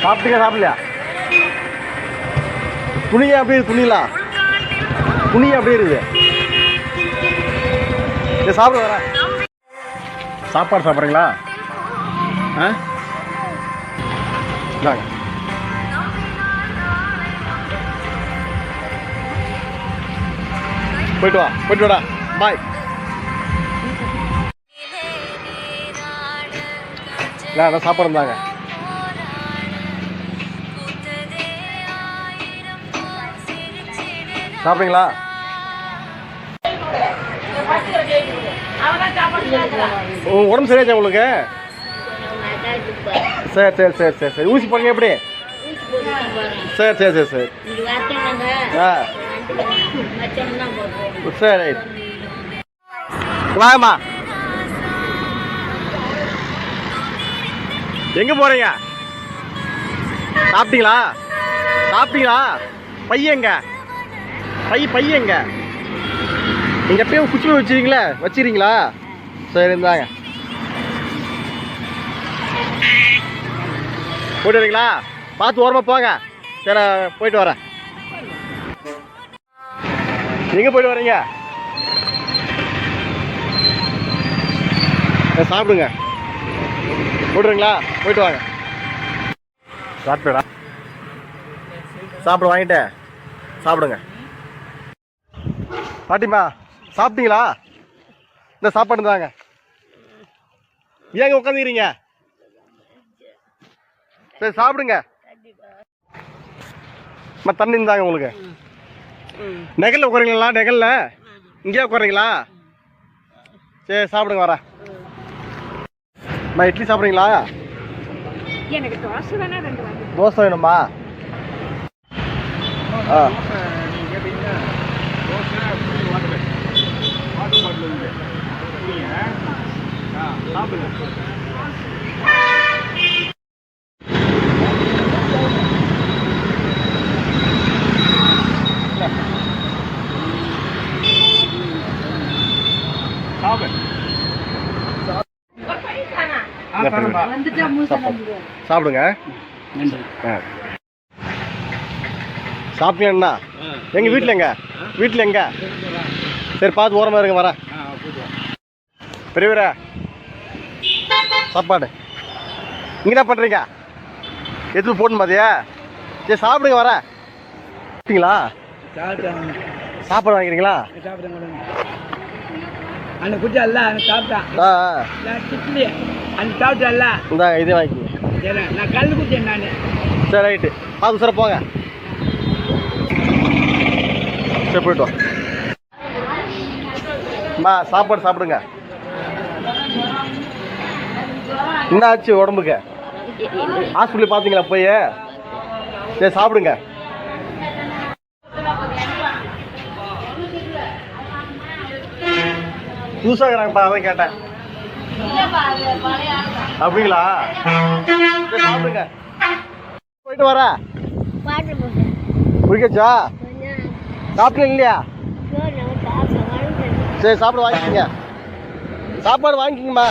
சாப்பிட்டீங்க சாப்பிடலையா? துணியா அப்படியே துணிலாம் துணியா அப்படியே இருக்குது. சாப்பிட வர சாப்பாடு சாப்பிட்றீங்களா? ஆ இந்தாங்க. போயிட்டு வா போயிட்டு வாடா. பாய். இல்லை சாப்பாடு இருந்தாங்க. சாப்பிடுங்களா? உடம்பு சரியாச்சா உங்களுக்கு? சரி சரி சரி சரி சரி. ஊசி போடுங்க எப்படி? சரி சரி சரி சரி. ஆ சரி ரைட். வாங்கம்மா. எங்கே போகிறீங்க? சாப்பிட்டீங்களா? சாப்பிட்டீங்களா? பையங்க பையங்க நீங்கள் எப்பயும் குச்சி வச்சுருக்கீங்களே வச்சுக்கிறீங்களா? சரி இருந்தாங்க. போயிட்டு வரீங்களா? பார்த்து ஓரமாக போங்க. சரி போயிட்டு வரேன். எங்கே போயிட்டு வரீங்க? சாப்பிடுங்க. போட்டுருங்களா? போயிட்டு வாங்க. சாப்பிட்டா சாப்பிட வாங்கிட்டு சாப்பிடுங்க. பாட்டிம்மா சாப்பிட்டீங்களா? இந்த சாப்பாடு தாங்க. ஏங்க உட்காந்துக்கிறீங்க? சரி சாப்பிடுங்க. தண்ணி இருந்தாங்க உங்களுக்கு. நெகல்ல உட்காரீங்களா? நெகல்ல இங்கேயே உட்காரீங்களா? சரி சாப்பிடுங்க. வரேன். இட்லி சாப்பிட்றீங்களா? எனக்கு தோசை வேணா. தோசை வேணுமா? ஆ சாப்பிடுங்க. சாப்பிட்டீங்கண்ணா? எங்க வீட்டில் எங்க? வீட்டில் எங்க? சரி பார்த்து ஓரமாக இருங்க. வரேன். பெரியவரா சாப்பாடு இங்கே என்ன பண்ணுறீங்க? எதுவும் போடணும் பாத்தியா? சரி சாப்பிடுங்க. வரேன். சாப்பிட்டீங்களா? சாப்பாடு வாங்கிக்கிறீங்களா? அந்த குட்டியல்ல சாப்பிட்டான் கிட்லி அந்த சாப்பிட்டல்ல இந்த இதே வாங்கிக்கிங்க. நான் கல் குடிச்சேன் நான். சரி ரைட்டு. பார்த்து சார் போங்க. சரி போயிட்டு வா. அம்மா சாப்பாடு சாப்பிடுங்க. என்ன ஆச்சு உடம்புக்கு? ஹாஸ்பிட்டல் பார்த்தீங்களா போய்? சரி சாப்பிடுங்க. புதுசாகிறாங்கப்பா அதான் கேட்டேன். அப்படிங்களா? சரி சாப்பிடுங்க. போயிட்டு வர குடிக்கச்சா? சாப்பிட்டீங்க இல்லையா? சரி சாப்பிட வாங்கிக்கிங்க. சாப்பாடு வாங்கிக்கிங்கம்மா.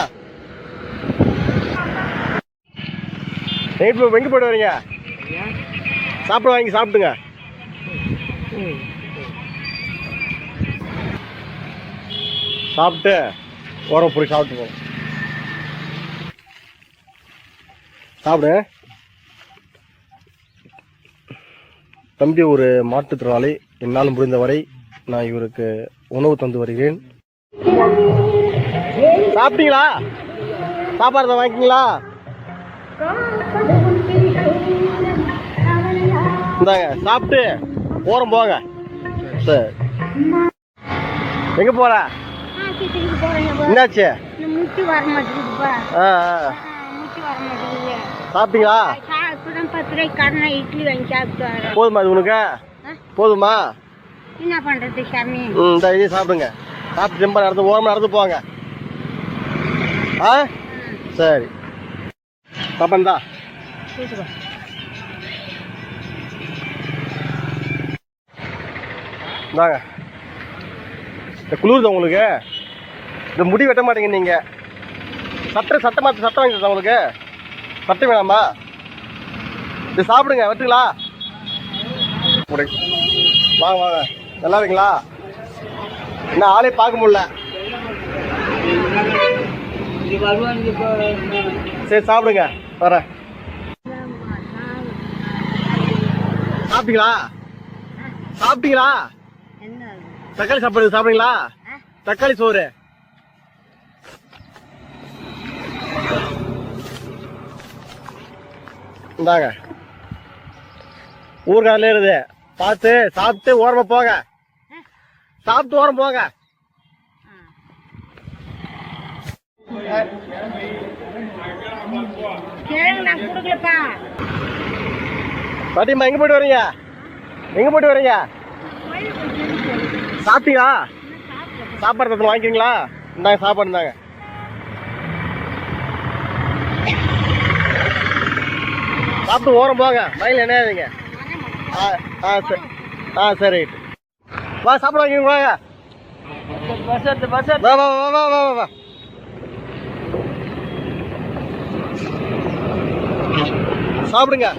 எங்கே போய்ட்டு வரீங்க? சாப்பிட வாங்கி சாப்பிட்டுங்க. சாப்பிட்டு ஓரம் பொறி சாப்பிட்டு போங்க. சாப்பிடு. தம்பி ஒரு மாற்றுத்திறனாளி. என்னால் முடிந்தவரை நான் இவருக்கு உணவு தந்து வருகிறேன். சாப்பிட்டீங்களா? சாப்பாடு வாங்கிக்கிங்களா? இந்தாங்க சாப்பிட்டு ஓரம் போங்க. சரி எங்கே போகிற? என்னாச்சு? சாப்பிட்டீங்களா? போதுமா அது உனக்கு? போதுமா? என்ன பண்றது சாமி? இந்த இதே சாப்பிடுங்க. சாப்பிட்டு ரொம்ப நடந்து ஓரமாக நடந்து போங்க. ஆ சரி. சாப்பாடுதா இந்தாங்க. இந்த குளிர்தான் உங்களுக்கு. இந்த முடி வெட்ட மாட்டீங்க நீங்கள். சட்டை வாங்கி தரேன் உங்களுக்கு. சட்டை வேணாமா? இது சாப்பிடுங்க வெட்டுங்களா வாங்க வாங்க நல்லா இருக்கீங்களா என்ன ஆளே பார்க்க முடியல சரி சாப்பிடுங்க வரேன் சாப்பிட்டீங்களா சாப்பிட்டீங்களா தக்காளி சாப்பாடு சாப்பிடுங்களா தக்காளி சோறு இந்தாங்க ஊர்காரிலே இருக்குது பார்த்து சாப்பிட்டு ஓரமா போங்க சாப்பிட்டு ஓரம் போங்க பாட்டிம்மா எங்க போயிட்டு வரீங்க எங்க போயிட்டு வரீங்க சாப்பிட்டீங்களா சாப்பாடு தத்து வாங்கிக்கிறீங்களா இந்தாங்க சாப்பாடு இருந்தாங்க சாப்பிட்டு ஓரம் போங்க மயில் என்ன சரி சரி வா சாப்பிட வாங்கிங்க வாங்க வா வா வா வா வா வா சாப்பிடுங்க